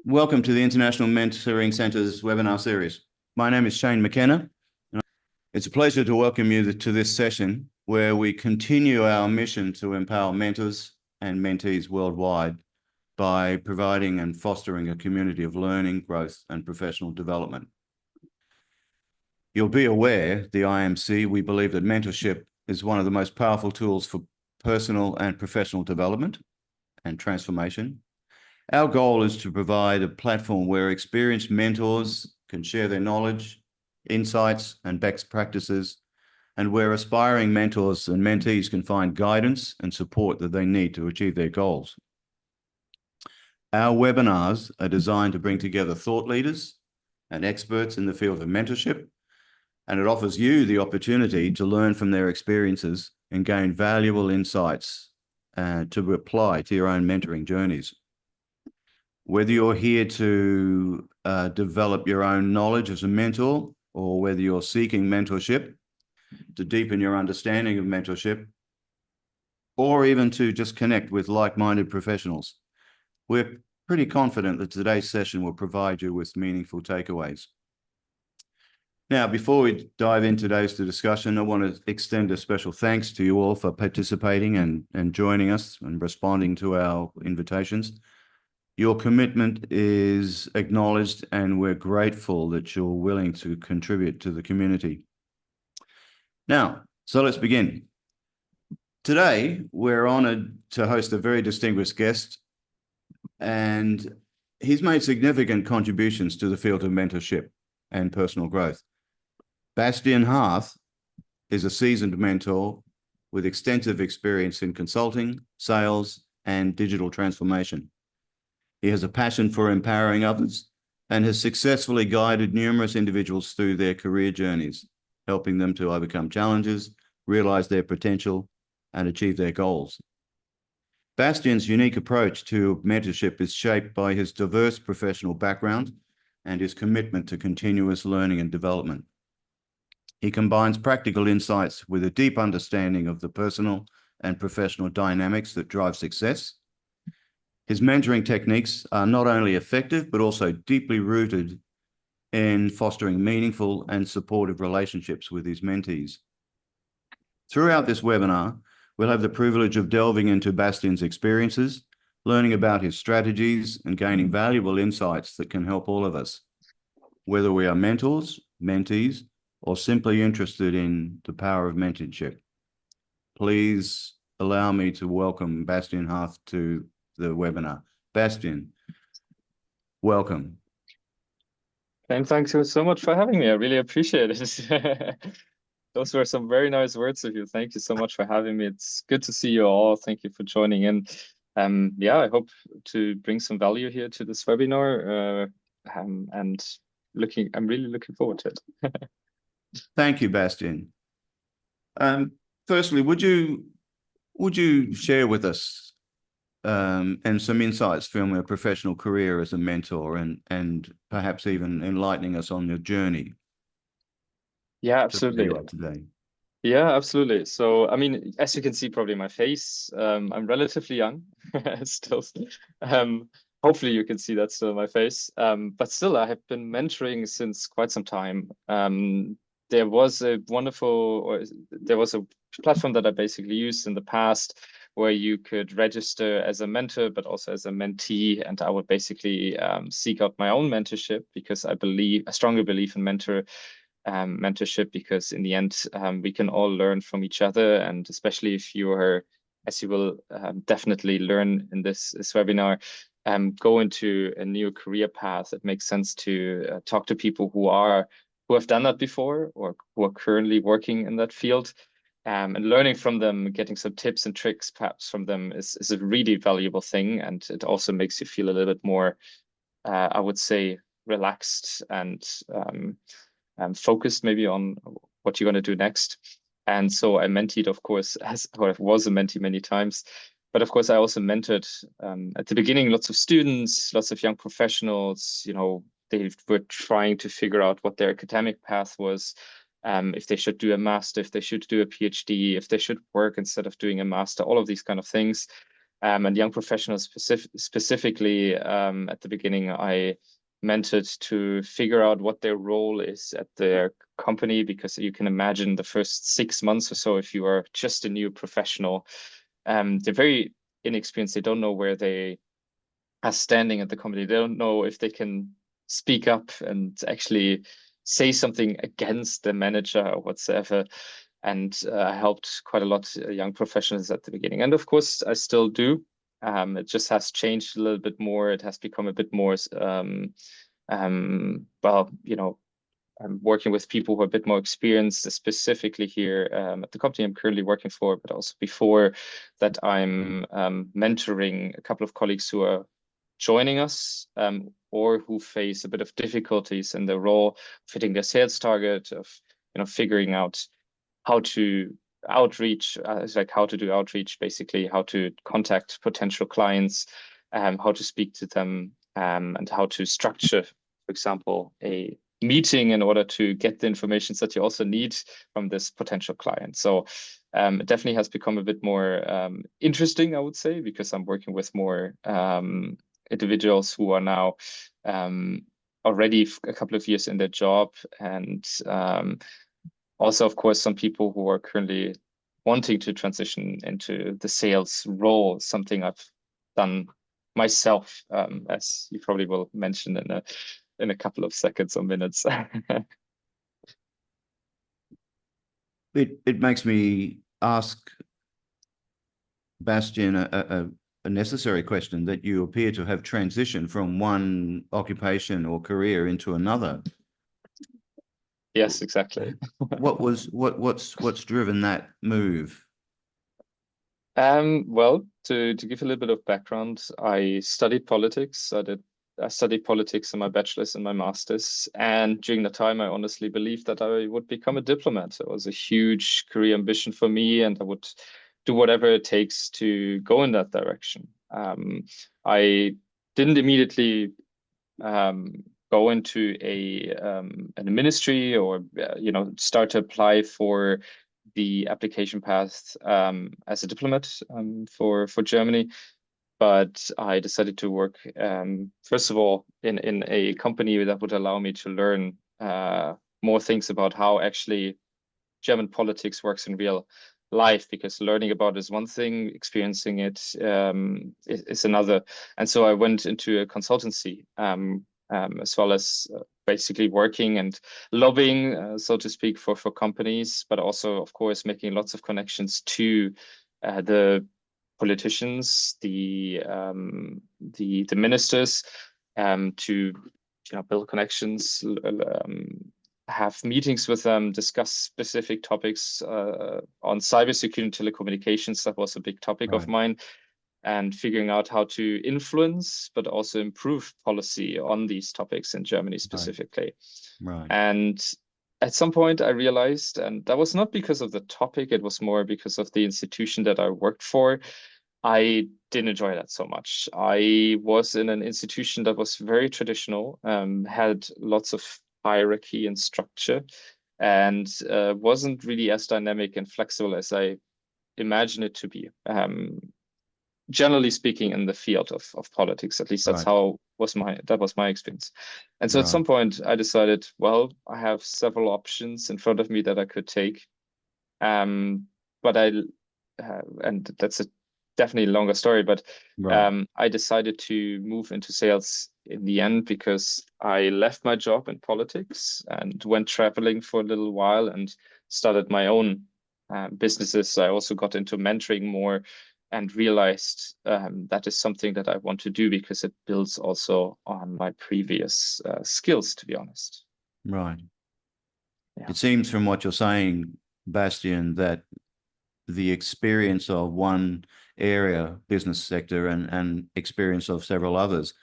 Welcome to the International Mentoring Centre's webinar series. My name is Shane McKenna. It's a pleasure to welcome you to this session where we continue our mission to empower mentors and mentees worldwide by providing and fostering a community of learning, growth, and professional development. You'll be aware, the IMC, we believe that mentorship is one of the most powerful tools for personal and professional development and transformation. Our goal is to provide a platform where experienced mentors can share their knowledge, insights, and best practices, and where aspiring mentors and mentees can find guidance and support that they need to achieve their goals. Our webinars are designed to bring together thought leaders and experts in the field of mentorship, and it offers you the opportunity to learn from their experiences and gain valuable insights to apply to your own mentoring journeys. Whether you're here to develop your own knowledge as a mentor, or whether you're seeking mentorship to deepen your understanding of mentorship, or even to just connect with like-minded professionals, we're pretty confident that today's session will provide you with meaningful takeaways. Now, before we dive into today's discussion, I want to extend a special thanks to you all for participating and joining us and responding to our invitations. Your commitment is acknowledged, and we're grateful that you're willing to contribute to the community. Now, so let's begin. Today, we're honored to host a very distinguished guest, and he's made significant contributions to the field of mentorship and personal growth. Bastian Harth is a seasoned mentor with extensive experience in consulting, sales, and digital transformation. He has a passion for empowering others and has successfully guided numerous individuals through their career journeys, helping them to overcome challenges, realize their potential, and achieve their goals. Bastian's unique approach to mentorship is shaped by his diverse professional background and his commitment to continuous learning and development. He combines practical insights with a deep understanding of the personal and professional dynamics that drive success. His mentoring techniques are not only effective, but also deeply rooted in fostering meaningful and supportive relationships with his mentees. Throughout this webinar, we'll have the privilege of delving into Bastian's experiences, learning about his strategies, and gaining valuable insights that can help all of us, whether we are mentors, mentees, or simply interested in the power of mentorship. Please allow me to welcome Bastian Harth to the webinar. Bastian, welcome. And thank you so much for having me. I really appreciate it. Those were some very nice words of you. Thank you so much for having me. It's good to see you all. Thank you for joining in. Yeah, I hope to bring some value here to this webinar. And I'm really looking forward to it. Thank you, Bastian. Firstly, would you share with us and some insights from your professional career as a mentor, and perhaps even enlightening us on your journey? Yeah, absolutely. To where you are today. Yeah, absolutely. So, I mean, as you can see probably my face, I'm relatively young still. Hopefully you can see that's still my face. But still, I have been mentoring since quite some time. There was a platform that I basically used in the past where you could register as a mentor, but also as a mentee. And I would basically seek out my own mentorship because I strongly believe in mentorship, because in the end, we can all learn from each other. And especially if you are, as you will definitely learn in this webinar, go into a new career path, it makes sense to talk to people who have done that before or who are currently working in that field. And learning from them, getting some tips and tricks perhaps from them is a really valuable thing. And it also makes you feel a little bit more, I would say, relaxed and focused maybe on what you're going to do next. And so I mentored, of course, I was a mentee many times. But of course, I also mentored at the beginning lots of students, lots of young professionals. They were trying to figure out what their academic path was, if they should do a master, if they should do a PhD, if they should work instead of doing a master, all of these kind of things. And young professionals specifically, at the beginning, I mentored to figure out what their role is at their company, because you can imagine the first 6 months or so, if you are just a new professional, they're very inexperienced. They don't know where they are standing at the company. They don't know if they can speak up and actually say something against the manager or whatsoever. And I helped quite a lot young professionals at the beginning. And of course, I still do. It just has changed a little bit more. It has become a bit more, well, I'm working with people who are a bit more experienced, specifically here at the company I'm currently working for, but also before that, I'm mentoring a couple of colleagues who are joining us, or who face a bit of difficulties in their role, fitting their sales target, of figuring out how to outreach, it's like how to do outreach, basically how to contact potential clients, how to speak to them, and how to structure, for example, a meeting in order to get the information that you also need from this potential client. So it definitely has become a bit more interesting, I would say, because I'm working with more individuals who are now already a couple of years in their job, and also, of course, some people who are currently wanting to transition into the sales role, something I've done myself, as you probably will mention in a couple of seconds or minutes. It makes me ask Bastian a necessary question, that you appear to have transitioned from one occupation or career into another. Yes, exactly. What's driven that move? Well, to give a little bit of background, I studied politics. I studied politics in my bachelor's and my master's. And during the time, I honestly believed that I would become a diplomat. It was a huge career ambition for me, and I would do whatever it takes to go in that direction. I didn't immediately go into a ministry, or start to apply for the application path as a diplomat for Germany. But I decided to work, first of all, in a company that would allow me to learn more things about how actually German politics works in real life, because learning about it is one thing, experiencing it is another. And so I went into a consultancy, as well as basically working and lobbying, so to speak, for companies, but also, of course, making lots of connections to the politicians, the ministers, to build connections, have meetings with them, discuss specific topics on cybersecurity and telecommunications. That was a big topic of mine, and figuring out how to influence, but also improve policy on these topics in Germany specifically. Right. And at some point I realized, and that was not because of the topic, it was more because of the institution that I worked for, I didn't enjoy that so much. I was in an institution that was very traditional, had lots of hierarchy and structure, and wasn't really as dynamic and flexible as I imagine it to be. Generally speaking, in the field of politics, at least that's how that was my experience. And so at some point I decided, well, I have several options in front of me that I could take. But and that's a definitely a longer story, but I decided to move into sales in the end, because I left my job in politics and went traveling for a little while and started my own businesses. I also got into mentoring more, and realized that is something that I want to do, because it builds also on my previous skills, to be honest. Right. Yeah. It seems from what you're saying, Bastian, that the experience of one area, business sector, and experience of several others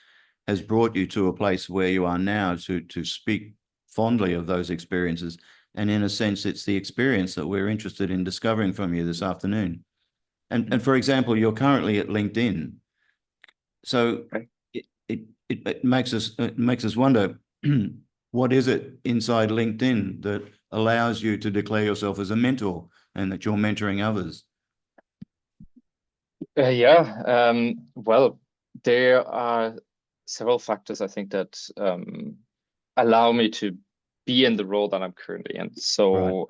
has brought you to a place where you are now to speak fondly of those experiences. And in a sense, it's the experience that we're interested in discovering from you this afternoon. And for example, you're currently at LinkedIn. So it makes us wonder, what is it inside LinkedIn that allows you to declare yourself as a mentor and that you're mentoring others? Yeah, well, there are several factors I think that allow me to be in the role that I'm currently in. Right. So,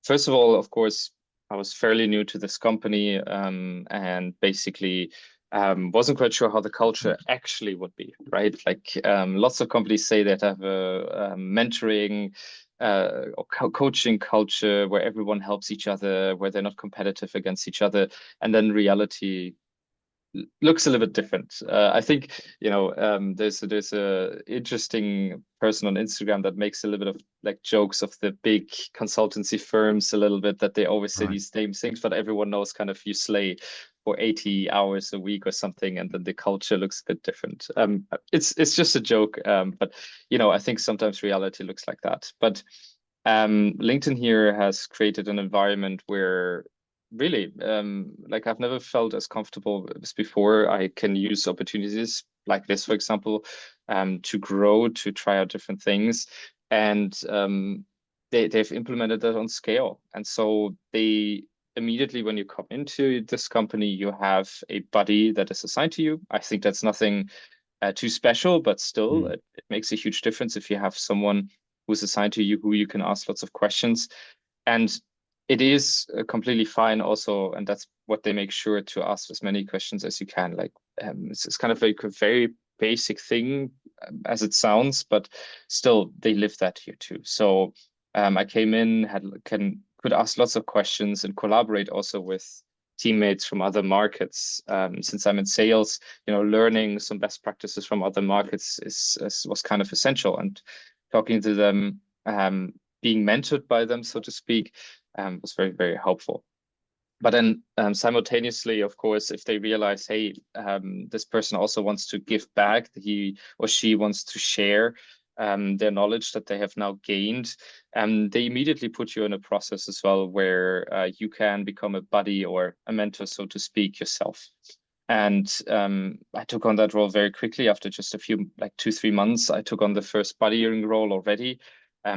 first of all, of course, I was fairly new to this company, and basically wasn't quite sure how the culture actually would be, right? Like lots of companies say that have a mentoring or coaching culture where everyone helps each other, where they're not competitive against each other, and then reality looks a little bit different. I think there's a interesting person on Instagram that makes a little bit of like jokes of the big consultancy firms a little bit, that they always say Right. these same things, but everyone knows kind of you slay for 80 hours a week or something, and then the culture looks a bit different. It's just a joke, but I think sometimes reality looks like that. But LinkedIn here has created an environment where really, like I've never felt as comfortable as before. I can use opportunities like this, for example, to grow, to try out different things, and they've implemented that on scale. And so they immediately, when you come into this company, you have a buddy that is assigned to you. I think that's nothing too special, but still, Mm. it makes a huge difference if you have someone who's assigned to you who you can ask lots of questions. And it is completely fine also, and that's what they make sure to ask as many questions as you can. Like it's kind of like a very basic thing as it sounds, but still they live that here too. So I came in, could ask lots of questions and collaborate also with teammates from other markets. Since I'm in sales, learning some best practices from other markets was kind of essential, and talking to them, being mentored by them, so to speak, was very, very helpful. But then simultaneously, of course, if they realize, hey, this person also wants to give back, he or she wants to share their knowledge that they have now gained, they immediately put you in a process as well where you can become a buddy or a mentor, so to speak, yourself. And I took on that role very quickly after just a few, like 2, 3 months. I took on the first buddying role already,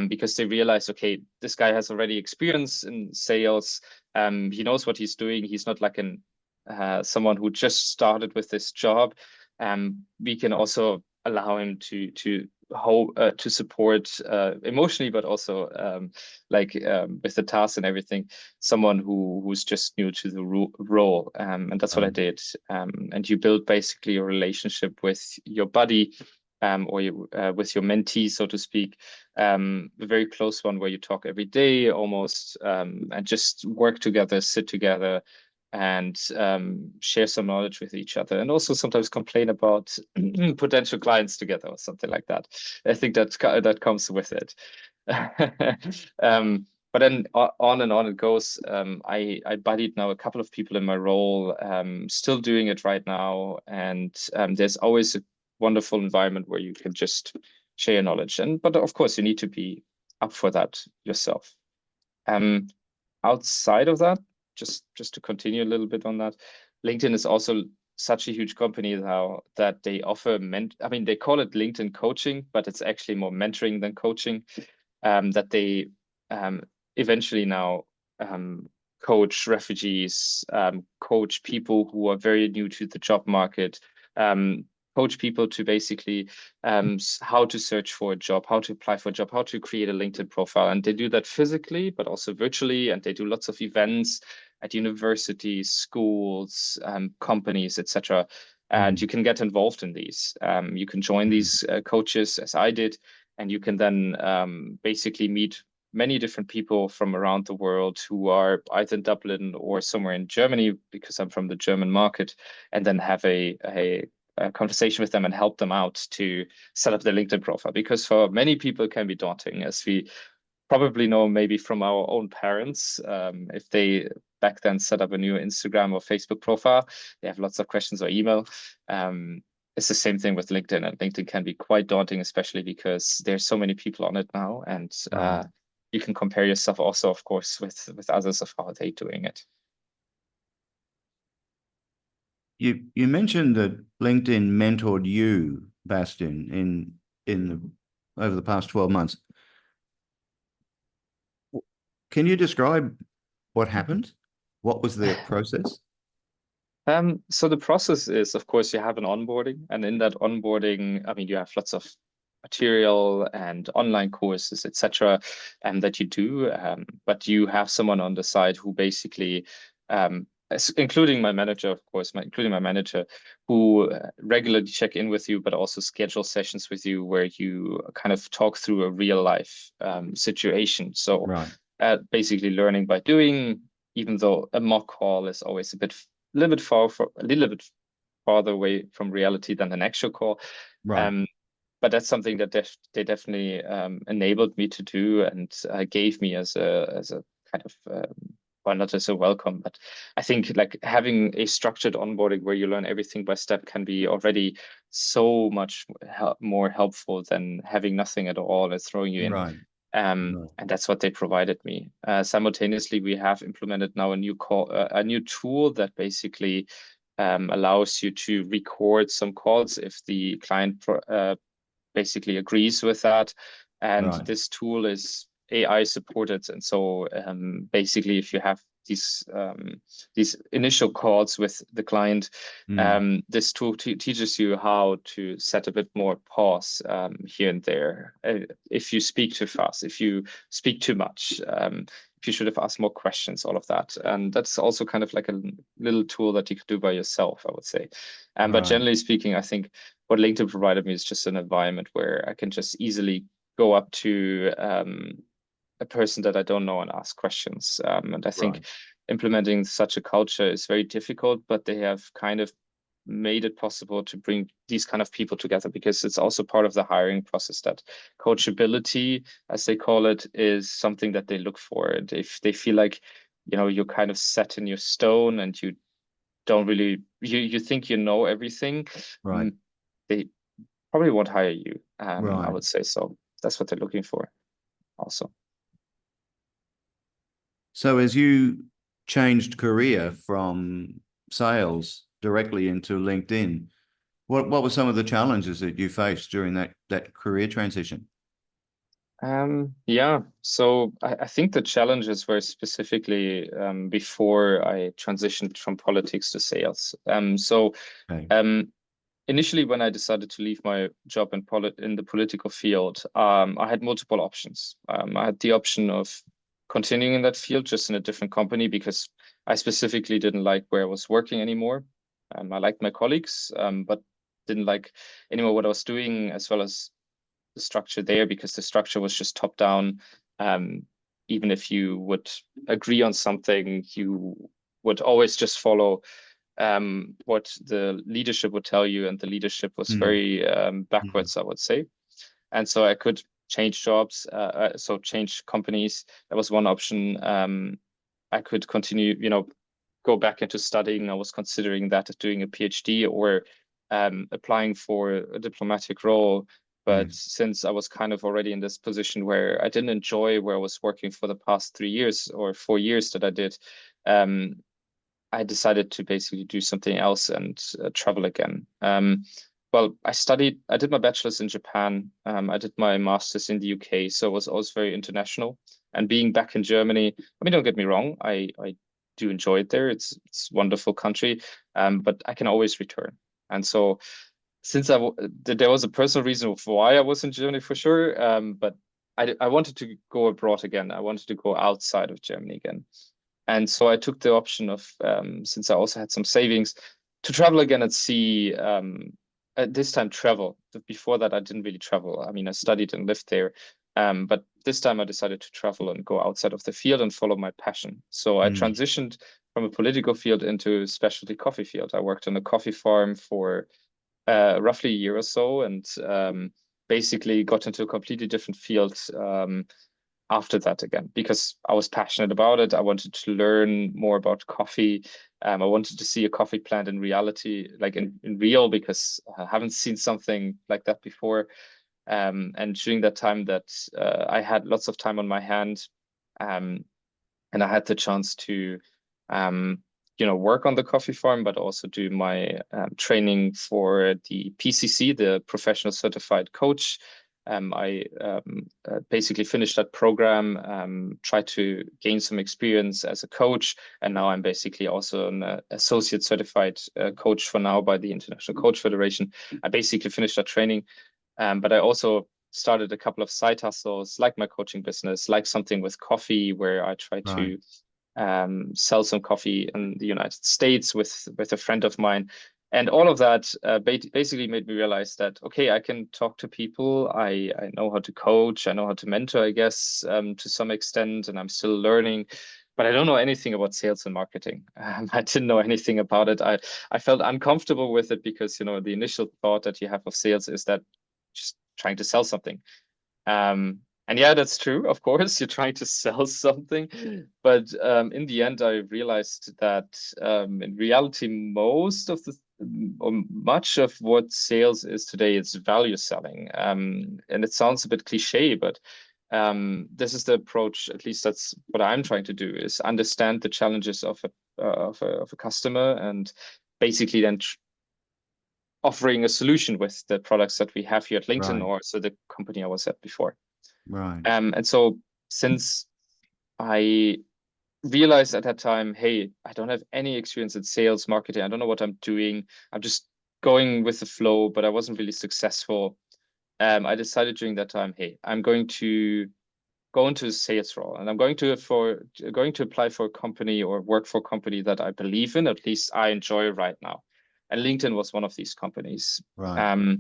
because they realized, okay, this guy has already experience in sales. He knows what he's doing. He's not like someone who just started with this job. We can also allow him to support emotionally, but also with the tasks and everything, someone who's just new to the role. And that's what I Right. did. And you build basically a relationship with your buddy, with your mentee, so to speak, a very close one where you talk every day almost, and just work together, sit together, and share some knowledge with each other, and also sometimes complain about potential clients together or something like that. I think that comes with it. But then on and on it goes. I buddied now a couple of people in my role, still doing it right now, and there's always a wonderful environment where you can just share your knowledge. But of course, you need to be up for that yourself. Um, Outside of that, just to continue a little bit on that, LinkedIn is also such a huge company now that they offer I mean, they call it LinkedIn coaching, but it's actually more mentoring than coaching. That they eventually now coach refugees, coach people who are very new to the job market, um, coach people to basically how to search for a job, how to apply for a job, how to create a LinkedIn profile. And they do that physically, but also virtually. And they do lots of events at universities, schools, companies, etc. And Mm. you can get involved in these. You can join Mm. these coaches, as I did, and you can then basically meet many different people from around the world who are either in Dublin or somewhere in Germany, because I'm from the German market, and then have a conversation with them and help them out to set up their LinkedIn profile. Because for many people, it can be daunting, as we probably know maybe from our own parents. If they back then set up a new Instagram or Facebook profile, they have lots of questions or email. It's the same thing with LinkedIn, and LinkedIn can be quite daunting, especially because there's so many people on it now, and Right. you can compare yourself also, of course, with others of how they're doing it. You mentioned that LinkedIn mentored you, Bastian, in over the past 12 months. Can you describe what happened? What was the process? So the process is, of course, you have an onboarding, and in that onboarding, I mean, you have lots of material and online courses, etc., that you do. But you have someone on the side who basically, including my manager, of course, including my manager, who regularly check in with you, but also schedule sessions with you where you kind of talk through a real life situation. So Right. basically learning by doing, even though a mock call is always a little bit farther away from reality than an actual call. Right. Um, but that's something that they definitely enabled me to do and gave me as a kind of well, not as a welcome, but I think like having a structured onboarding where you learn everything by step can be already so much more helpful than having nothing at all and throwing you in. Right. Right. And that's what they provided me. Simultaneously, we have implemented now a new tool that basically allows you to record some calls if the client basically agrees with that. And Right. this tool is AI supported. And so basically, if you have these initial calls with the client, Mm. this tool teaches you how to set a bit more pause here and there. If you speak too fast, if you speak too much, if you should have asked more questions, all of that. And that's also kind of like a little tool that you could do by yourself, I would say. But Right. generally speaking, I think what LinkedIn provided me is just an environment where I can just easily go up to a person that I don't know and ask questions. And I Right. think implementing such a culture is very difficult, but they have kind of made it possible to bring these kind of people together because it's also part of the hiring process that coachability, as they call it, is something that they look for. And if they feel like, you're kind of set in your stone and you don't really, you think you know everything, Right. mm, they probably won't hire you. I Right. would say so. That's what they're looking for also. So as you changed career from sales directly into LinkedIn, what were some of the challenges that you faced during that career transition? Yeah, so I think the challenges were specifically before I transitioned from politics to sales. Okay. Um, Initially, when I decided to leave my job in the political field, I had multiple options. I had the option of continuing in that field, just in a different company, because I specifically didn't like where I was working anymore. I liked my colleagues, but didn't like anymore what I was doing, as well as the structure there, because the structure was just top down. Um, Even if you would agree on something, you would always just follow what the leadership would tell you, and the leadership was Mm. very Mm. backwards, I would say. And so I could change jobs, so change companies. That was one option. I could continue, go back into studying. I was considering that as doing a PhD or applying for a diplomatic role. But Yes. since I was kind of already in this position where I didn't enjoy where I was working for the past 3 years or 4 years that I did, um, I decided to basically do something else and travel again. Well, I did my bachelor's in Japan. I did my master's in the UK, so it was also very international. And being back in Germany, I mean, don't get me wrong, I do enjoy it there. It's a wonderful country, but I can always return. And so since there was a personal reason for why I was in Germany for sure, but I wanted to go abroad again. I wanted to go outside of Germany again. And so I took the option of, since I also had some savings, to travel again and see, at this time travel. Before that, I didn't really travel. I mean, I studied and lived there. But this time I decided to travel and go outside of the field and follow my passion. So I Mm. transitioned from a political field into specialty coffee field. I worked on a coffee farm for roughly a year or so, and basically got into a completely different field after that again because I was passionate about it. I wanted to learn more about coffee. I wanted to see a coffee plant in reality, like in real, because I haven't seen something like that before. And during that time that I had lots of time on my hand, um, and I had the chance to um, work on the coffee farm, but also do my training for the PCC, the professional certified coach. I basically finished that program, tried to gain some experience as a coach, and now I'm basically also an associate certified coach for now by the International Coach Federation. I basically finished that training, but I also started a couple of side hustles, like my coaching business, like something with coffee, where I try Right. to sell some coffee in the United States with a friend of mine. And all of that basically made me realize that, okay, I can talk to people. I know how to coach. I know how to mentor, I guess, to some extent, and I'm still learning. But I don't know anything about sales and marketing. I didn't know anything about it. I felt uncomfortable with it because, you know, the initial thought that you have of sales is that just trying to sell something. And yeah, that's true. Of course, you're trying to sell something, but in the end, I realized that in reality, most of the or much of what sales is today is value selling. And it sounds a bit cliche, but this is the approach. At least that's what I'm trying to do: is understand the challenges of a customer, and basically then offering a solution with the products that we have here at LinkedIn, Right. or so the company I was at before. Right. And so since I realized at that time, hey, I don't have any experience in sales, marketing, I don't know what I'm doing. I'm just going with the flow, but I wasn't really successful. I decided during that time, hey, I'm going to go into a sales role, and I'm going to apply for a company or work for a company that I believe in, at least I enjoy right now. And LinkedIn was one of these companies. Right.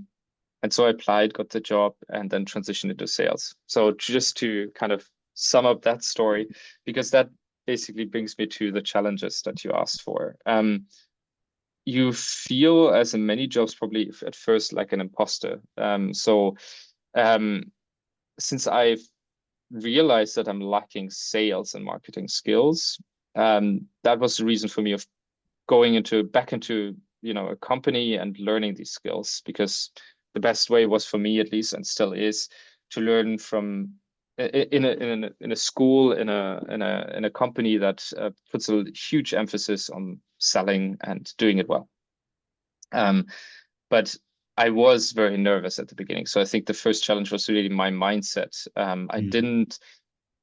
And so I applied, got the job, and then transitioned into sales. So just to kind of sum up that story, because that basically brings me to the challenges that you asked for. You feel, as in many jobs, probably at first like an imposter. Um, since I've realized that I'm lacking sales and marketing skills, that was the reason for me of going back into, you know, a company and learning these skills, because the best way was for me, at least, and still is, to learn from in a school, in a company that puts a huge emphasis on selling and doing it well. But I was very nervous at the beginning, so I think the first challenge was really my mindset. I Mm. didn't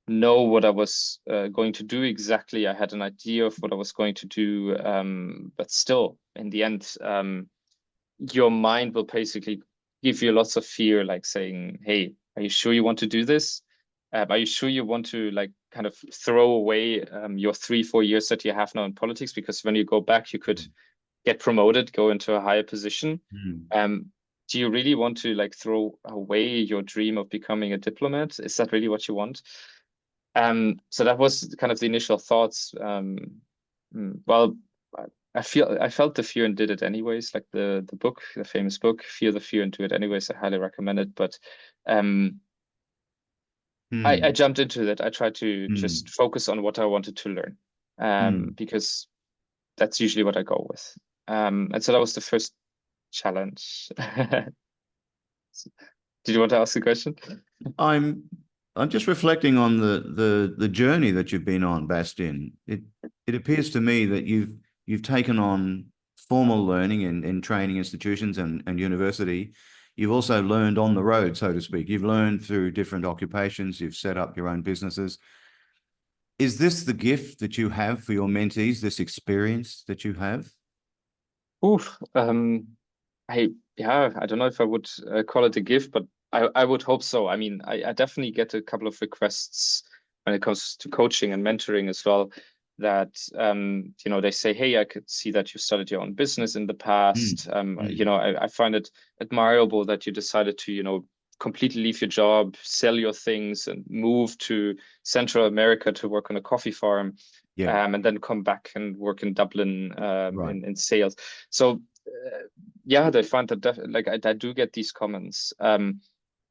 know what I was going to do exactly. I had an idea of what I was going to do, but still, in the end, your mind will basically give you lots of fear, like saying, "Hey, are you sure you want to do this? Are you sure you want to like kind of throw away your 3, 4 years that you have now in politics? Because when you go back, you could get promoted, go into a higher position. Mm. Um, do you really want to like throw away your dream of becoming a diplomat? Is that really what you want?" So that was kind of the initial thoughts. Well, I felt the fear and did it anyways, like the book, the famous book, Fear the Fear and Do It Anyways. I highly recommend it. But um, I Mm. jumped into that. I tried to Mm. just focus on what I wanted to learn, Mm. because that's usually what I go with. And so that was the first challenge. Did you want to ask a question? I'm I'm just reflecting on the journey that you've been on, Bastian. It appears to me that you've taken on formal learning in training institutions and university. You've also learned on the road, so to speak. You've learned through different occupations. You've set up your own businesses. Is this the gift that you have for your mentees, this experience that you have? Oof. I don't know if I would call it a gift, but I would hope so. I mean, I definitely get a couple of requests when it comes to coaching and mentoring as well, that you know, they say, "Hey, I could see that you started your own business in the Mm. past. You Mm. know, I find it admirable that you decided to, you know, completely leave your job, sell your things, and move to Central America to work on a coffee farm, Yeah, and then come back and work in Dublin, right, in sales." So yeah, they find that like I do get these comments.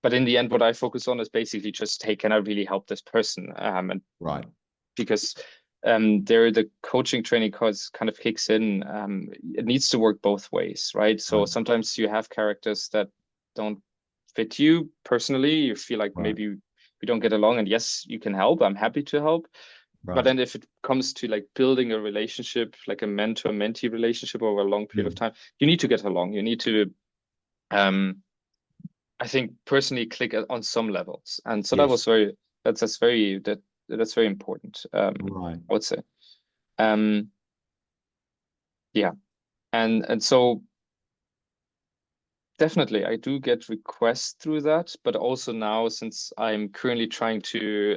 But in the end, what I focus on is basically just, hey, can I really help this person? And right. because there the coaching training course kind of kicks in. It needs to work both ways, right? So Right, sometimes you have characters that don't fit you personally. You feel like right, maybe we don't get along, and yes, you can help. I'm happy to help. But right. then if it comes to like building a relationship, like a mentor-mentee relationship over a long period of Mm. time, you need to get along. You need to um I think personally click on some levels. And so that was Yes. very, that's very important, Right. I would say. Um, yeah. And so definitely, I do get requests through that, but also now, since I'm currently trying to,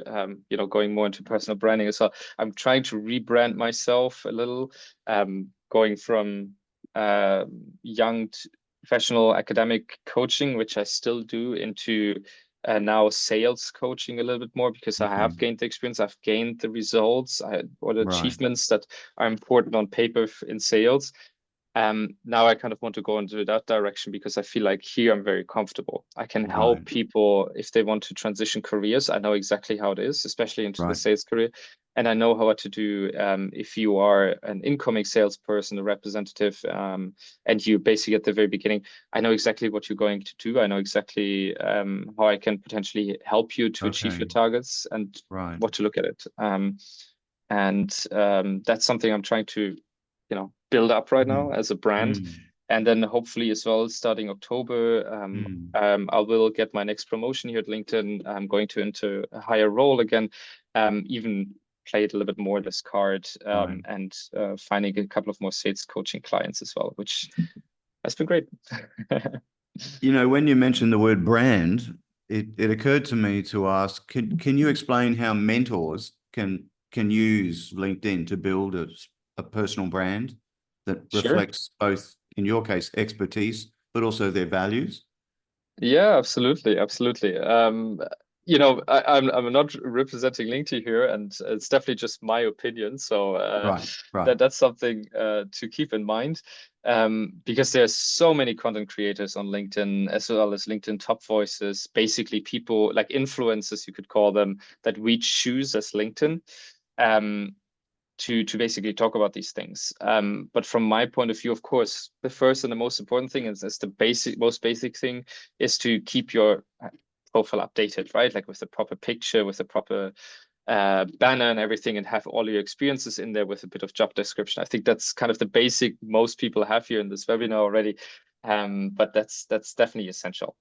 going more into personal branding as well, I'm trying to rebrand myself a little, going from uh, young professional academic coaching, which I still do, into now sales coaching a little bit more because I Okay. have gained the experience, I've gained the results, or the Right. achievements that are important on paper in sales. Now I kind of want to go into that direction because I feel like here I'm very comfortable. I can help Right. people if they want to transition careers. I know exactly how it is, especially into the Right. sales career. And I know how to do if you are an incoming salesperson, a representative, and you basically at the very beginning, I know exactly what you're going to do. I know exactly how I can potentially help you to achieve Okay. your targets and Right. what to look at it. And that's something I'm trying to, build up right now Mm. as a brand. Mm. And then hopefully as well, starting October, Mm. I will get my next promotion here at LinkedIn. I'm going to enter a higher role again, even play it a little bit more this card, Right. and finding a couple of more sales coaching clients as well, which has been great. When you mentioned the word brand, it occurred to me to ask, can you explain how mentors can use LinkedIn to build a personal brand that Sure. reflects both, in your case, expertise, but also their values? Yeah, absolutely, absolutely. I'm not representing LinkedIn here, and it's definitely just my opinion. So Right. Right. that's something to keep in mind, because there's so many content creators on LinkedIn, as well as LinkedIn top voices, basically people like influencers, you could call them, that we choose as LinkedIn. Um, to basically talk about these things. But from my point of view, of course, the first and the most important thing is the most basic thing is to keep your profile updated, right? Like with the proper picture, with the proper banner and everything, and have all your experiences in there with a bit of job description. I think that's kind of the basic most people have here in this webinar already. But that's definitely essential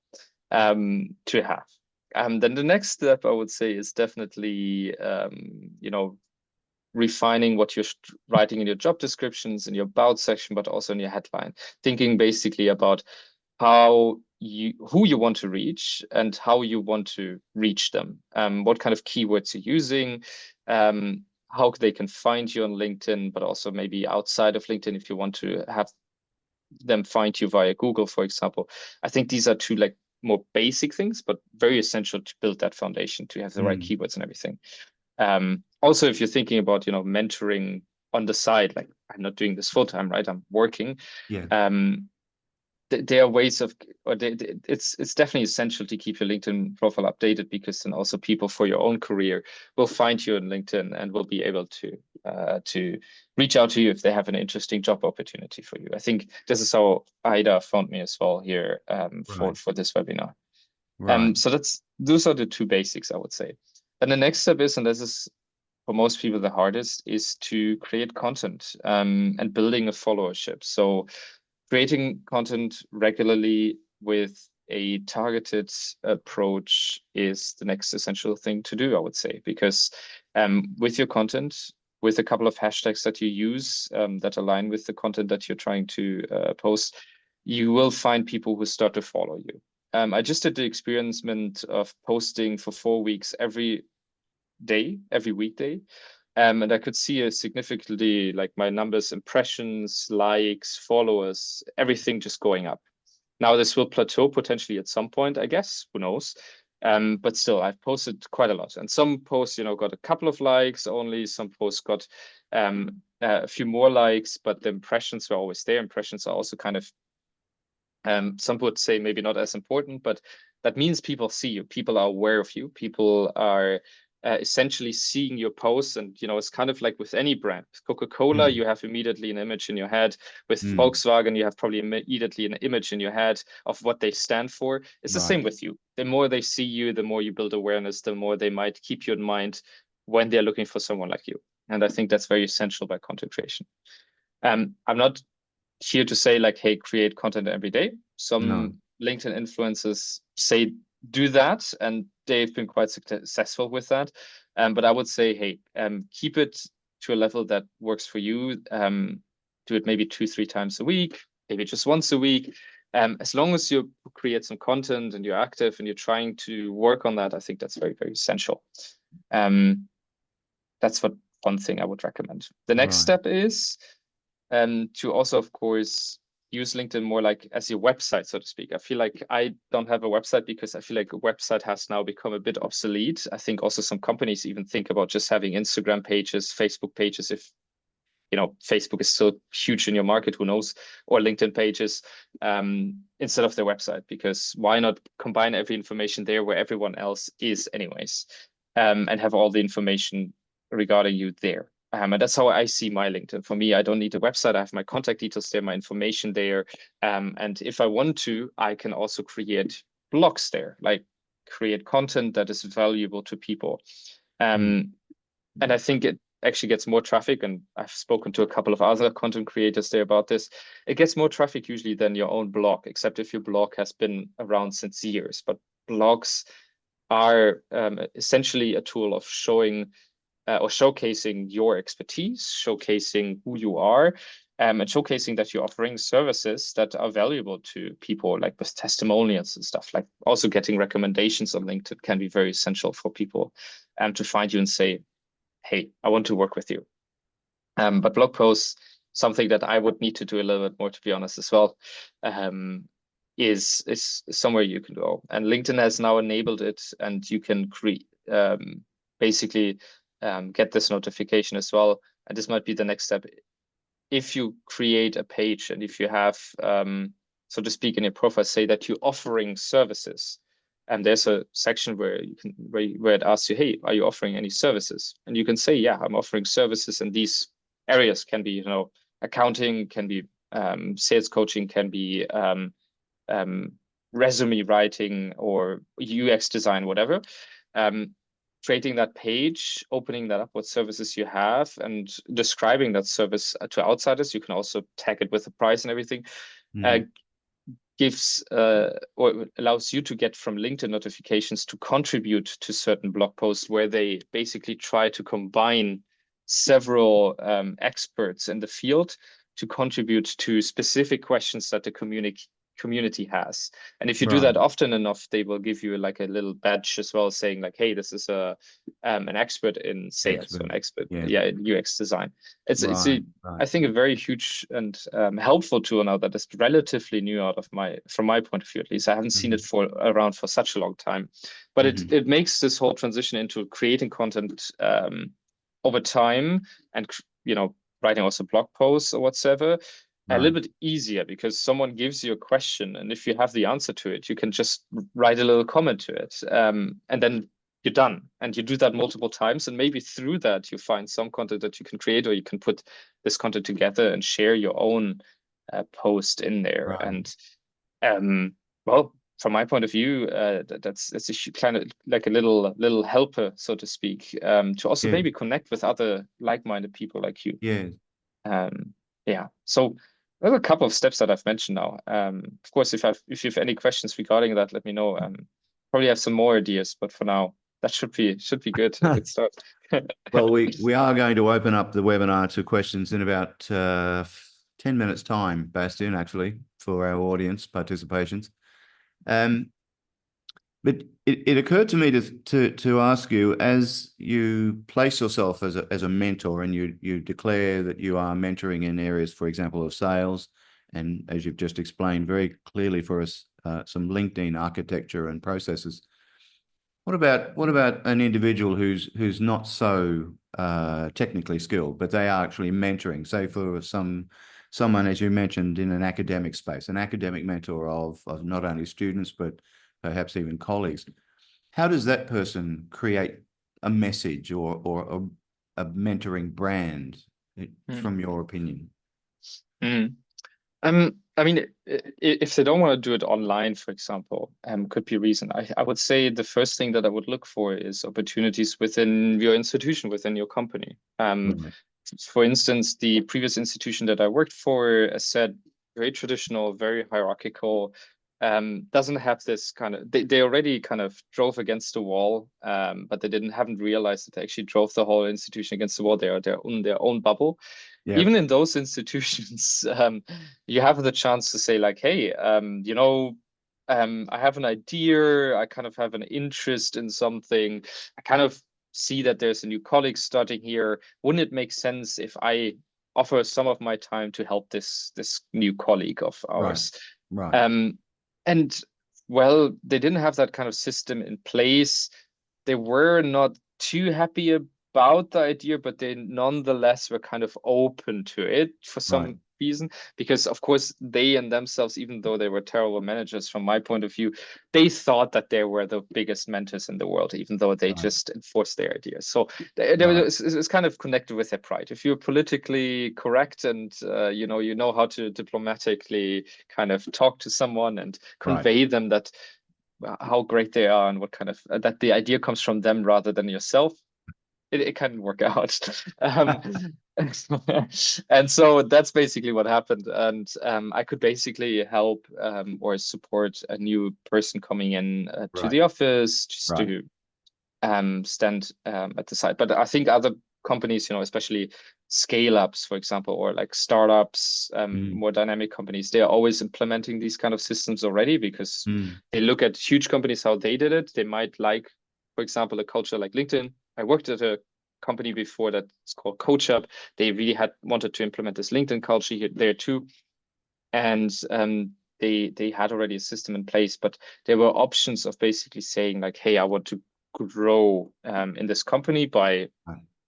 to have. Then the next step I would say is definitely refining what you're writing in your job descriptions, in your about section, but also in your headline. Thinking basically about who you want to reach and how you want to reach them. What kind of keywords you're using, how they can find you on LinkedIn, but also maybe outside of LinkedIn if you want to have them find you via Google, for example. I think these are two like more basic things, but very essential to build that foundation to have the right Mm. keywords and everything. Also, if you're thinking about, mentoring on the side, like I'm not doing this full time, right? I'm working. Yeah. Um, there are ways of, it's definitely essential to keep your LinkedIn profile updated because then also people for your own career will find you on LinkedIn and will be able to reach out to you if they have an interesting job opportunity for you. I think this is how Ida found me as well here Right. for this webinar. Right. So those are the two basics, I would say. And the next step is, and this is for most people the hardest, is to create content and building a followership. So creating content regularly with a targeted approach is the next essential thing to do, I would say, because with your content, with a couple of hashtags that you use that align with the content that you're trying to post, you will find people who start to follow you. I just did the experiment of posting for 4 weeks every day, every weekday. And I could see a significantly like my numbers, impressions, likes, followers, everything just going up. Now this will plateau potentially at some point, I guess. Who knows? But still, I've posted quite a lot, and some posts, got a couple of likes only. Some posts got a few more likes, but the impressions were always there. Impressions are also kind of some would say maybe not as important, but that means people see you, people are aware of you, people are essentially seeing your posts. And it's kind of like with any brand. With Coca-Cola, Mm. you have immediately an image in your head. With Mm. Volkswagen, you have probably immediately an image in your head of what they stand for. It's the Right. same with you. The more they see you, the more you build awareness, the more they might keep you in mind when they're looking for someone like you. And I think that's very essential by content creation. I'm not here to say like, hey, create content every day. No. LinkedIn influencers say do that, and they've been quite successful with that. But I would say, hey, keep it to a level that works for you. Do it maybe 2-3 times a week, maybe just once a week. As long as you create some content and you're active and you're trying to work on that, I think that's very, very essential. That's one thing I would recommend. The next step is to also, of course, use LinkedIn more like as your website, so to speak. I feel like I don't have a website because I feel like a website has now become a bit obsolete. I think also some companies even think about just having Instagram pages, Facebook pages, if Facebook is still huge in your market, who knows, or LinkedIn pages, instead of their website, because why not combine every information there where everyone else is anyways, and have all the information regarding you there. And that's how I see my LinkedIn. For me, I don't need a website. I have my contact details there, my information there. And if I want to, I can also create blogs there, like create content that is valuable to people. And I think it actually gets more traffic. And I've spoken to a couple of other content creators there about this. It gets more traffic usually than your own blog, except if your blog has been around since years. But blogs are essentially a tool of showing or showcasing your expertise, showcasing who you are, and showcasing that you're offering services that are valuable to people, like with testimonials and stuff. Like also getting recommendations on LinkedIn can be very essential for people to find you and say, hey, I want to work with you. But blog posts, something that I would need to do a little bit more, to be honest, as well, is somewhere you can go. And LinkedIn has now enabled it, and you can create basically get this notification as well. And this might be the next step. If you create a page and if you have, so to speak, in your profile, say that you're offering services, and there's a section where you can where it asks you, hey, are you offering any services? And you can say, yeah, I'm offering services, and these areas can be, accounting, can be sales coaching, can be resume writing or UX design, whatever. Creating that page, opening that up, what services you have, and describing that service to outsiders. You can also tag it with the price and everything. Gives or allows you to get from LinkedIn notifications to contribute to certain blog posts where they basically try to combine several experts in the field to contribute to specific questions that the community has. And if you do that often enough, they will give you like a little badge as well, saying like, hey, this is an expert in sales, or an expert in UX design. It's I think a very huge and helpful tool now that is relatively new from my point of view, at least. I haven't seen it around for such a long time, but it makes this whole transition into creating content over time, and writing also blog posts or whatsoever, a little bit easier, because someone gives you a question, and if you have the answer to it, you can just write a little comment to it, and then you're done. And you do that multiple times, and maybe through that you find some content that you can create, or you can put this content together and share your own post in there. And well, from my point of view, that's a kind of like a little helper, so to speak, to also maybe connect with other like-minded people like you. Yeah. So there's a couple of steps that I've mentioned now. Of course, if you have any questions regarding that, let me know. Probably have some more ideas, but for now, that should be good. A good start. Well, we are going to open up the webinar to questions in about 10 minutes time, Bastian, actually, for our audience participations. But it occurred to me to ask you, as you place yourself as a mentor, and you declare that you are mentoring in areas, for example, of sales, and as you've just explained very clearly for us, some LinkedIn architecture and processes. What about an individual who's not so technically skilled, but they are actually mentoring, say for someone, as you mentioned, in an academic space, an academic mentor of not only students, but perhaps even colleagues. How does that person create a message or a mentoring brand, from your opinion? I mean, if they don't want to do it online, for example, could be a reason. I would say the first thing that I would look for is opportunities within your institution, within your company. For instance, the previous institution that I worked for, as said, very traditional, very hierarchical. doesn't have this kind of, they already kind of drove against the wall, but they haven't realized that they actually drove the whole institution against the wall. They are in their own bubble. Yeah. Even in those institutions, you have the chance to say like, hey, I have an idea, I kind of have an interest in something, I kind of see that there's a new colleague starting here. Wouldn't it make sense if I offer some of my time to help this new colleague of ours? Right. Um, and well, they didn't have that kind of system in place. They were not too happy about the idea, but they nonetheless were kind of open to it for some reason. Because of course they and themselves, even though they were terrible managers from my point of view, they thought that they were the biggest mentors in the world, even though they just enforced their ideas. So it's kind of connected with their pride. If you're politically correct and you know how to diplomatically kind of talk to someone and convey them that how great they are and what kind of that the idea comes from them rather than yourself, it can work out. And so that's basically what happened. And I could basically help or support a new person coming in to the office just to stand at the side. But I think other companies, especially scale ups, for example, or like startups, more dynamic companies, they are always implementing these kind of systems already because they look at huge companies, how they did it. They might like, for example, a culture like LinkedIn. I worked at a company before that's called CoachUp. They really wanted to implement this LinkedIn culture here, there too. And they had already a system in place, but there were options of basically saying like, hey, I want to grow in this company by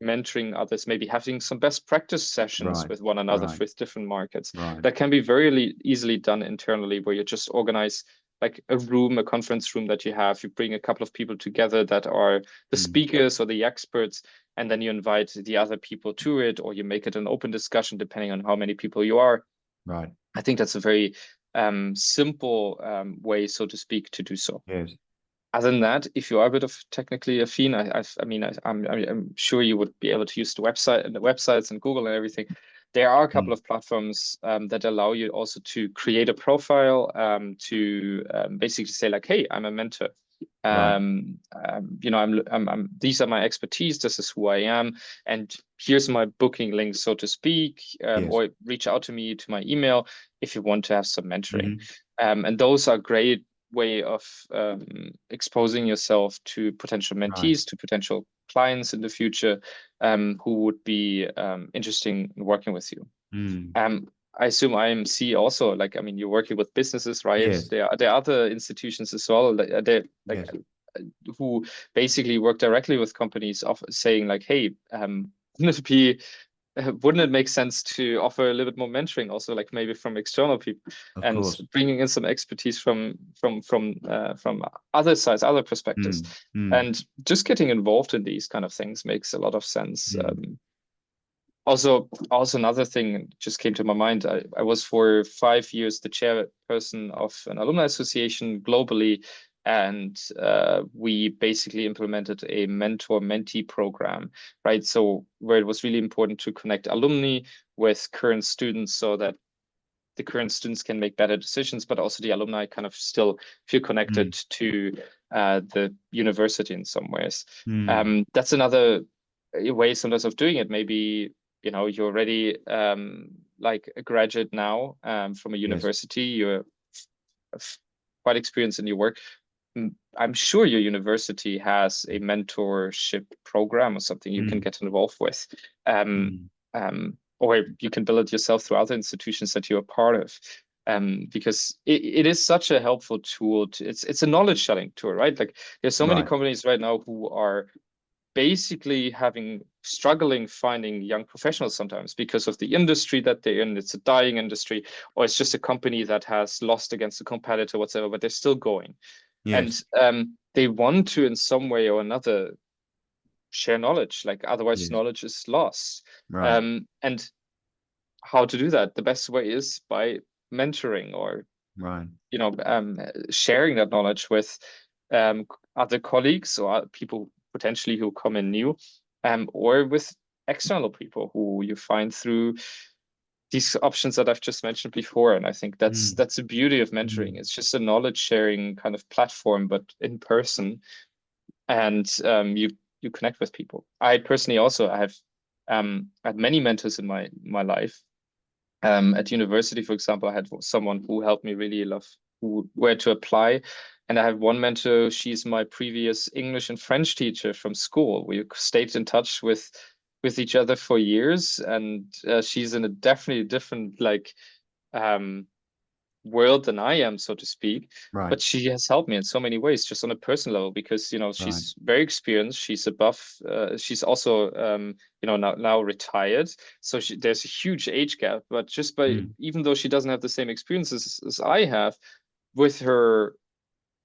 mentoring others, maybe having some best practice sessions with one another with different markets. That can be very easily done internally, where you just organize like a conference room that you have. You bring a couple of people together that are the speakers or the experts, and then you invite the other people to it, or you make it an open discussion depending on how many people you are. I think that's a very simple way, so to speak, to do so. Other than that, if you are a bit of technically affine, I'm sure you would be able to use the websites and Google and everything. There are a couple of platforms that allow you also to create a profile to basically say like, hey, I'm a mentor. These are my expertise. This is who I am, and here's my booking link, so to speak. Or reach out to me to my email if you want to have some mentoring. And those are great way of exposing yourself to potential mentees, to potential clients in the future, who would be interesting in working with you. I assume IMC also, like, I mean, you're working with businesses, right? Yes. There are other institutions as well that who basically work directly with companies of saying like, hey, wouldn't it make sense to offer a little bit more mentoring also, like maybe from external people, and bringing in some expertise from other sides, other perspectives, and just getting involved in these kind of things makes a lot of sense. Also another thing just came to my mind. I was for 5 years the chairperson of an alumni association globally, and we basically implemented a mentor-mentee program, right? So where it was really important to connect alumni with current students so that the current students can make better decisions, but also the alumni kind of still feel connected to the university in some ways. That's another way sometimes of doing it. Maybe you're already like a graduate now from a university. You're quite experienced in your work. I'm sure your university has a mentorship program or something you can get involved with. Or you can build it yourself through other institutions that you're a part of. Because it is such a helpful tool. It's a knowledge sharing tool, right? Like there's so many companies right now who are basically struggling finding young professionals sometimes because of the industry that they're in. It's a dying industry, or it's just a company that has lost against a competitor, whatever, but they're still going. And they want to, in some way or another, share knowledge. Like otherwise, knowledge is lost. And how to do that? The best way is by mentoring or sharing that knowledge with other colleagues or people potentially who come in new, or with external people who you find through these options that I've just mentioned before. And I think that's Mm, the beauty of mentoring. mm, It's just a knowledge sharing kind of platform, but in person, and you connect with people. I personally also have had many mentors in my life. At university, for example, I had someone who helped me really love where to apply. And I have one mentor, she's my previous English and French teacher from school. We stayed in touch with each other for years, and she's in a definitely different like um world than I am, so to speak. right, But she has helped me in so many ways, just on a personal level, because right. she's very experienced. She's above. She's also now retired, so there's a huge age gap. But just by Mm, even though she doesn't have the same experiences as I have, with her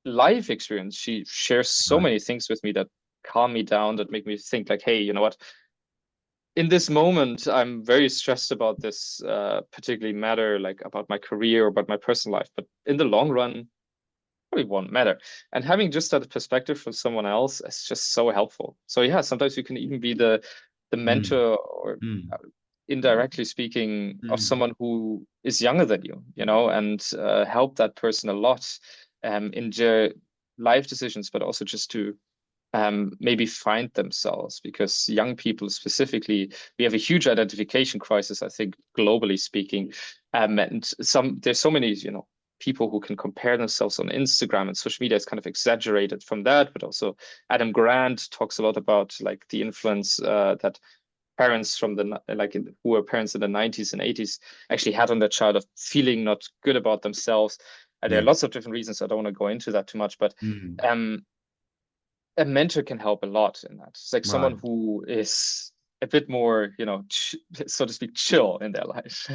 life experience, she shares so right. many things with me that calm me down, that make me think like, hey, you know what? In this moment, I'm very stressed about this particularly matter, like about my career or about my personal life. But in the long run, probably won't matter. And having just that perspective from someone else is just so helpful. So yeah, sometimes you can even be the Mm, mentor or mm, indirectly speaking of mm. someone who is younger than you, and help that person a lot in their life decisions, but also just to maybe find themselves, because young people specifically, we have a huge identification crisis, I think, globally speaking. And there's so many, people who can compare themselves on Instagram, and social media is kind of exaggerated from that. But also Adam Grant talks a lot about like the influence that parents from who were parents in the 90s and 80s actually had on their child, of feeling not good about themselves. There are Yes. lots of different reasons. I don't want to go into that too much, but Mm, um, a mentor can help a lot in that. It's like right. someone who is a bit more, so to speak, chill in their life,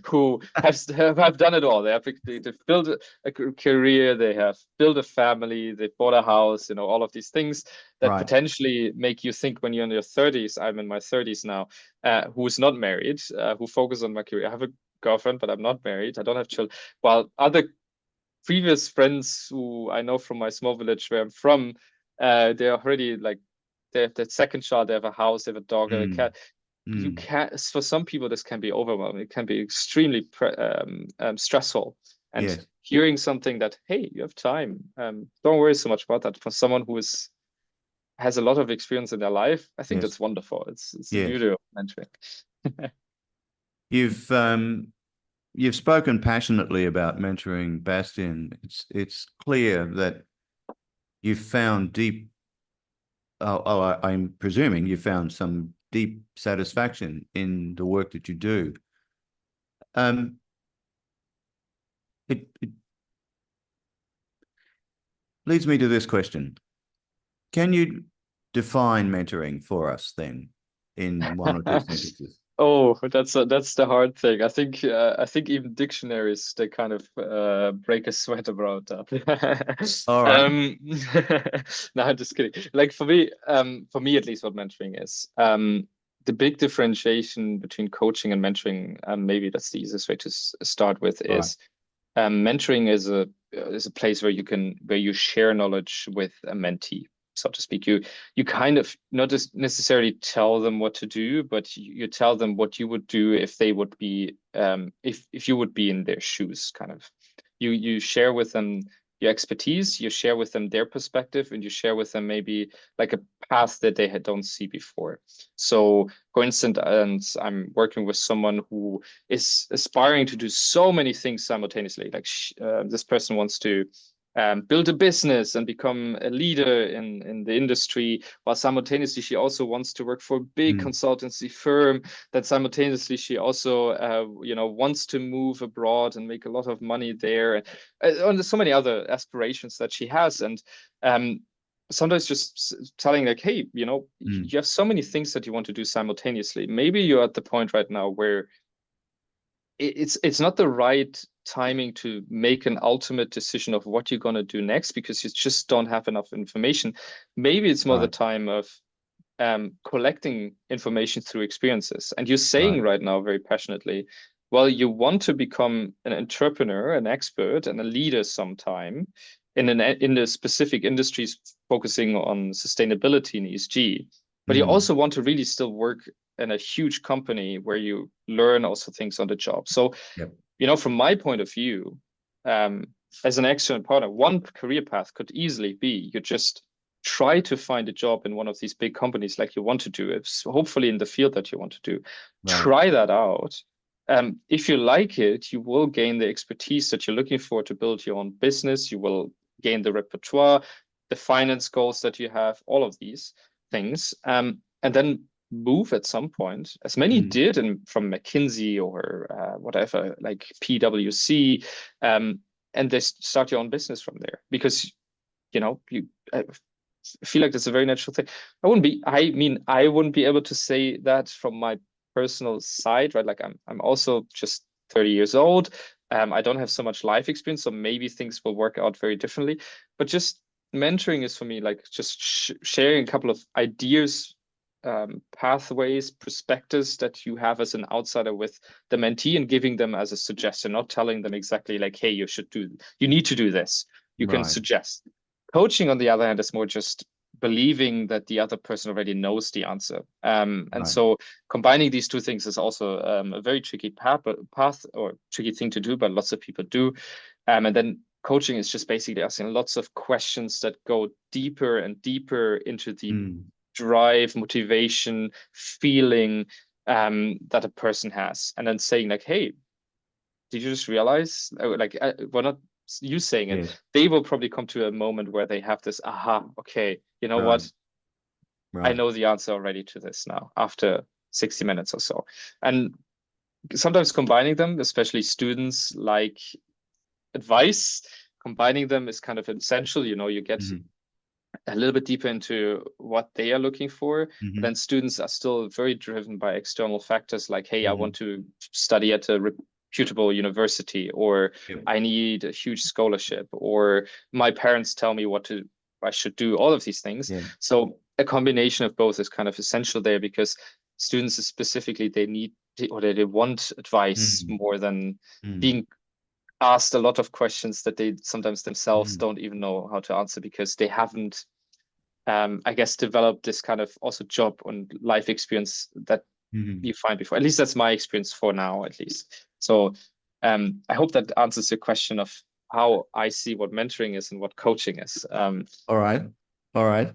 who have done it all. They've built a career, they have built a family, they bought a house, all of these things that Right. potentially make you think when you're in your 30s. I'm in my 30s now, who's not married, who focus on my career. I have a girlfriend, but I'm not married. I don't have children. While other previous friends who I know from my small village where I'm from, they're already like they have that second child, they have a house, they have a dog, they have a Mm, cat. You mm. can't. For some people, this can be overwhelming. It can be extremely stressful. And Yes. hearing something that, hey, you have time, don't worry so much about that. For someone who has a lot of experience in their life, I think Yes. that's wonderful. It's the Yes. beauty of mentoring. You've you've spoken passionately about mentoring, Bastian. It's clear that you've found deep. I'm presuming you found some deep satisfaction in the work that you do. Um, it leads me to this question. Can you define mentoring for us then in one or two sentences? Oh, that's the hard thing. I think even dictionaries, they kind of break a sweat about that. All right. No, I'm just kidding. Like for me at least, what mentoring is. The big differentiation between coaching and mentoring, maybe that's the easiest way to start with, Right. is mentoring is a place where you share knowledge with a mentee, so to speak. You kind of not just necessarily tell them what to do, but you tell them what you would do if they would be if you would be in their shoes, kind of. You share with them your expertise, you share with them their perspective, and you share with them maybe like a path that they don't see before. So, for instance, and I'm working with someone who is aspiring to do so many things simultaneously. Like this person wants to build a business and become a leader in the industry, while simultaneously she also wants to work for a big Mm, consultancy firm. That simultaneously she also wants to move abroad and make a lot of money there, and there's so many other aspirations that she has. And um, sometimes just telling like, hey, mm. you have so many things that you want to do simultaneously. Maybe you're at the point right now where it's not the right timing to make an ultimate decision of what you're going to do next, because you just don't have enough information. Maybe it's more the Right. time of collecting information through experiences. And you're saying Right. right now very passionately, well, you want to become an entrepreneur, an expert, and a leader sometime in the specific industries focusing on sustainability and ESG. But you Mm, also want to really still work in a huge company where you learn also things on the job. So, Yep. from my point of view, as an external partner, one career path could easily be you just try to find a job in one of these big companies like you want to do. It's hopefully in the field that you want to do. Right. Try that out. If you like it, you will gain the expertise that you're looking for to build your own business. You will gain the repertoire, the finance goals that you have, all of these things. And then move at some point, as many did from McKinsey or whatever, like PwC, and they start your own business from there because I feel like that's a very natural thing. I wouldn't be able to say that from my personal side, right? Like I'm also just 30 years old. I don't have so much life experience, so maybe things will work out very differently. But just mentoring is for me like just sharing a couple of ideas, pathways, perspectives that you have as an outsider with the mentee and giving them as a suggestion, not telling them exactly like, hey, you need to do this. You can Right. suggest. Coaching, on the other hand, is more just believing that the other person already knows the answer. And Right. so combining these two things is also a very tricky path or tricky thing to do, but lots of people do. And then coaching is just basically asking lots of questions that go deeper and deeper into the drive, motivation, feeling that a person has. And then saying like, hey, did you just realize, like, we're not you saying it, Yes. they will probably come to a moment where they have this, aha, okay, you know Right. what? I Right. know the answer already to this now after 60 minutes or so. And sometimes combining them, especially students, like advice, combining them is kind of essential. You get a little bit deeper into what they are looking for. But then students are still very driven by external factors like, hey, I want to study at a reputable university, or Yep. I need a huge scholarship, or my parents tell me I should do, all of these things. Yeah. So a combination of both is kind of essential there, because students specifically, they need or they want advice more than being asked a lot of questions that they sometimes themselves don't even know how to answer, because they haven't I guess developed this kind of also job and life experience that you find before. At least that's my experience for now, at least. So I hope that answers your question of how I see what mentoring is and what coaching is. All right. All right.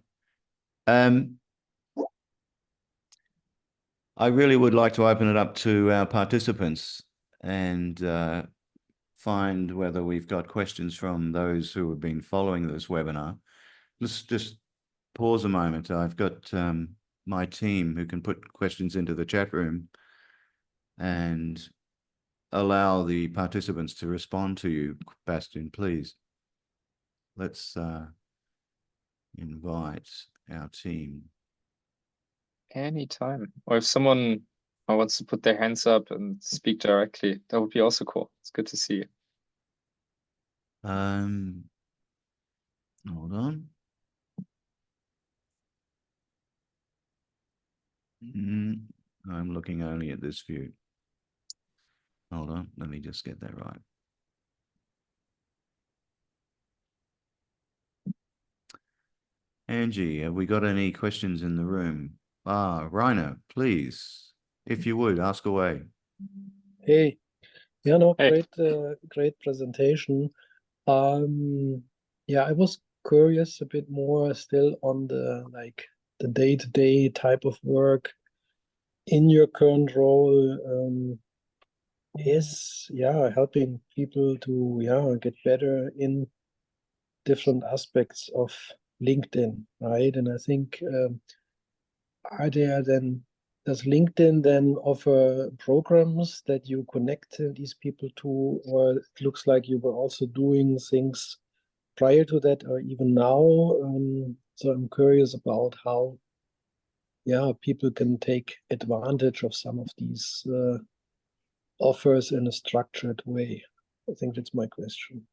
I really would like to open it up to our participants and find whether we've got questions from those who have been following this webinar. Let's just pause a moment. I've got my team who can put questions into the chat room and allow the participants to respond to you. Bastian, please. Let's invite our team. Anytime. Or if someone wants to put their hands up and speak directly, that would be also cool. It's good to see you. Hold on. I'm looking only at this view. Hold on, let me just get that right. Angie, have we got any questions in the room? Rainer, please, if you would, ask away. Hey, Hey. great presentation. Yeah, I was curious a bit more still on the day-to-day type of work in your current role. Is helping people to get better in different aspects of LinkedIn, right? And I think are there then does LinkedIn then offer programs that you connect these people to, or it looks like you were also doing things prior to that or even now? So I'm curious about how people can take advantage of some of these offers in a structured way. I think that's my question.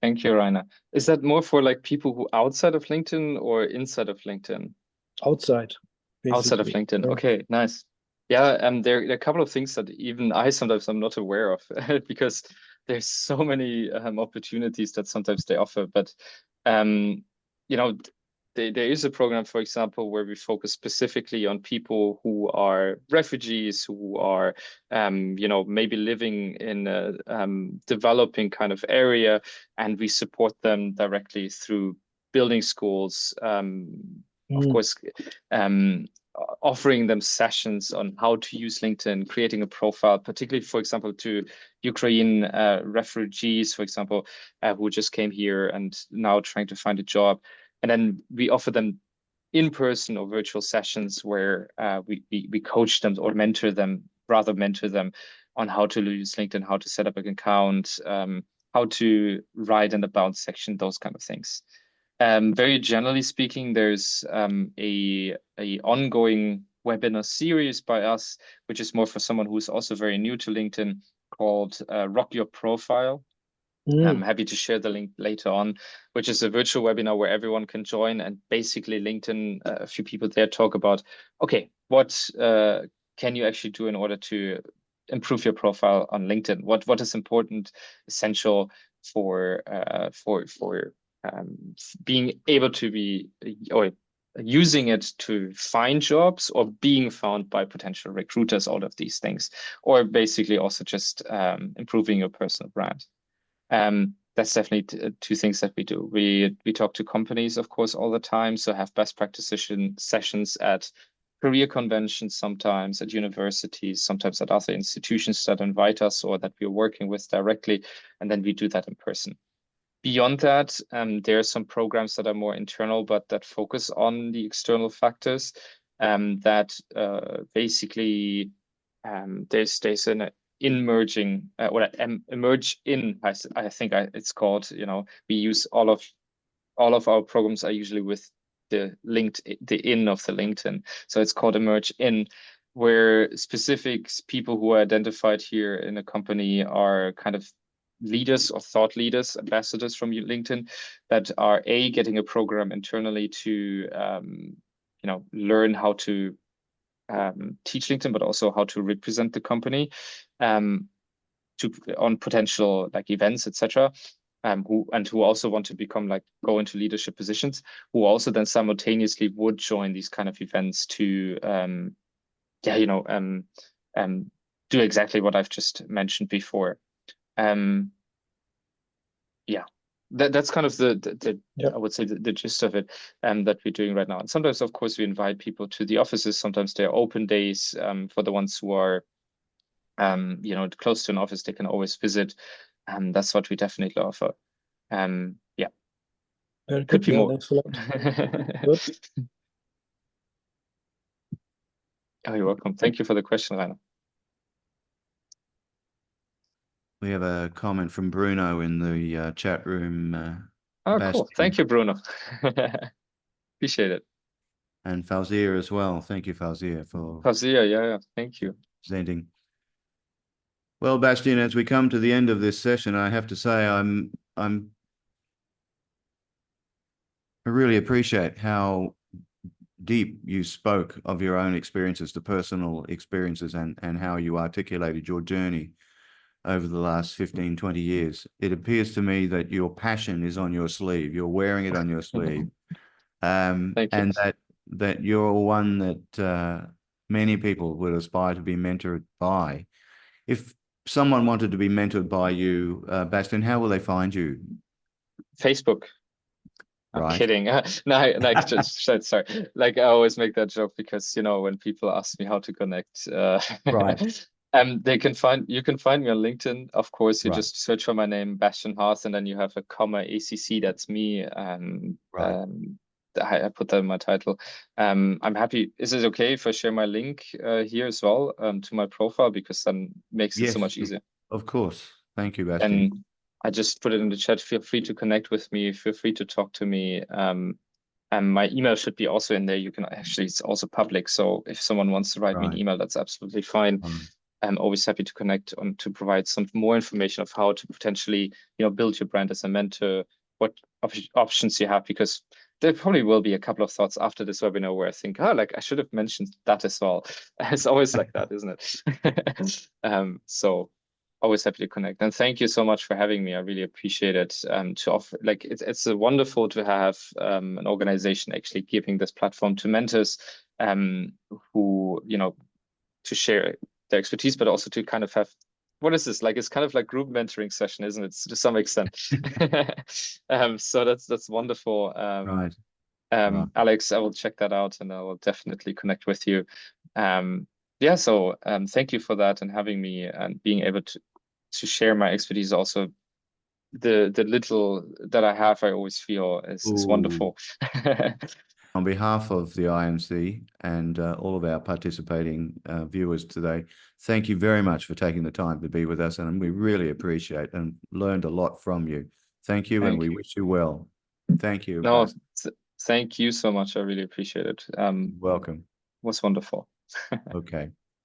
Thank you, Rainer. Is that more for like people who outside of LinkedIn or inside of LinkedIn? Outside, Outside of basically. LinkedIn. Yeah. Okay, nice. Yeah, there are a couple of things that even I sometimes I'm not aware of because there's so many opportunities that sometimes they offer. But you know, there is a program, for example, where we focus specifically on people who are refugees, who are, maybe living in a developing kind of area, and we support them directly through building schools, of course, offering them sessions on how to use LinkedIn, creating a profile, particularly, for example, to Ukraine refugees, for example, who just came here and now trying to find a job. And then we offer them in-person or virtual sessions where we coach them or mentor them on how to use LinkedIn, how to set up an account, how to write in the about section, those kind of things. Very generally speaking, there's a ongoing webinar series by us, which is more for someone who's also very new to LinkedIn, called Rock Your Profile. I'm happy to share the link later on, which is a virtual webinar where everyone can join, and basically LinkedIn, a few people there talk about, okay, what can you actually do in order to improve your profile on LinkedIn? What is important, essential for being able to be, or using it to find jobs, or being found by potential recruiters, all of these things, or basically also just improving your personal brand. That's definitely two things that we do. We talk to companies, of course, all the time. So have best practice sessions at career conventions, sometimes at universities, sometimes at other institutions that invite us or that we're working with directly. And then we do that in person. Beyond that, there are some programs that are more internal, but that focus on the external factors. That basically there's an emerging emerge in, I think it's called, we use all of our programs are usually with the in of the LinkedIn, so it's called emerge in, where specific people who are identified here in a company are kind of leaders or thought leaders, ambassadors from LinkedIn, that are getting a program internally to learn how to teach LinkedIn, but also how to represent the company on potential like events, etc. Who also want to go into leadership positions, who also then simultaneously would join these kind of events to do exactly what I've just mentioned before. That's kind of the I would say the gist of it that we're doing right now. And sometimes, of course, we invite people to the offices. Sometimes there are open days for the ones who are close to an office. They can always visit, and that's what we definitely offer. Very Could good. be more. Thanks a lot. Good. Oh, you're welcome. Thank you for the question, Rainer. We have a comment from Bruno in the chat room. Oh, cool. Thank you, Bruno. Appreciate it. And Fawzia as well. Thank you, Fawzia, for Fawzia, yeah. Thank you. Presenting. Well, Bastian, as we come to the end of this session, I have to say I really appreciate how deep you spoke of your own experiences, the personal experiences, and how you articulated your journey over the last 15, 20 years. It appears to me that your passion is on your sleeve. You're wearing it on your sleeve. Thank you. And that you're one that many people would aspire to be mentored by. If someone wanted to be mentored by you, Bastian, how will they find you? Facebook. I'm Right. kidding. No, just sorry. Like I always make that joke because when people ask me how to connect, Right. you can find me on LinkedIn. Of course, you Right. just search for my name, Bastian Harth, and then you have a comma ACC. That's me. Right. I put that in my title. I'm happy. Is it okay if I share my link here as well to my profile, because then makes it so much easier? Of course. Thank you, Bastian. And I just put it in the chat. Feel free to connect with me. Feel free to talk to me. And my email should be also in there. You can actually, it's also public. So if someone wants to write me an email, that's absolutely fine. I'm always happy to connect to provide some more information of how to potentially, build your brand as a mentor, what options you have, because there probably will be a couple of thoughts after this webinar where I think, I should have mentioned that as well. It's always like that, isn't it? So always happy to connect. And thank you so much for having me. I really appreciate it. To offer, like, it's wonderful to have an organization actually giving this platform to mentors who, you know, to share their expertise, but also to kind of have, what is this? Like, it's kind of like group mentoring session, isn't it? To some extent. So that's wonderful. Right. Alex, I will check that out and I will definitely connect with you. Yeah, so thank you for that and having me and being able to share my expertise. Also, the little that I have, I always feel is wonderful. On behalf of the IMC and all of our participating viewers today, thank you very much for taking the time to be with us, and we really appreciate and learned a lot from you. Thank you, and we wish you well. Thank you. No, thank you so much. I really appreciate it. Welcome. It was wonderful. Okay.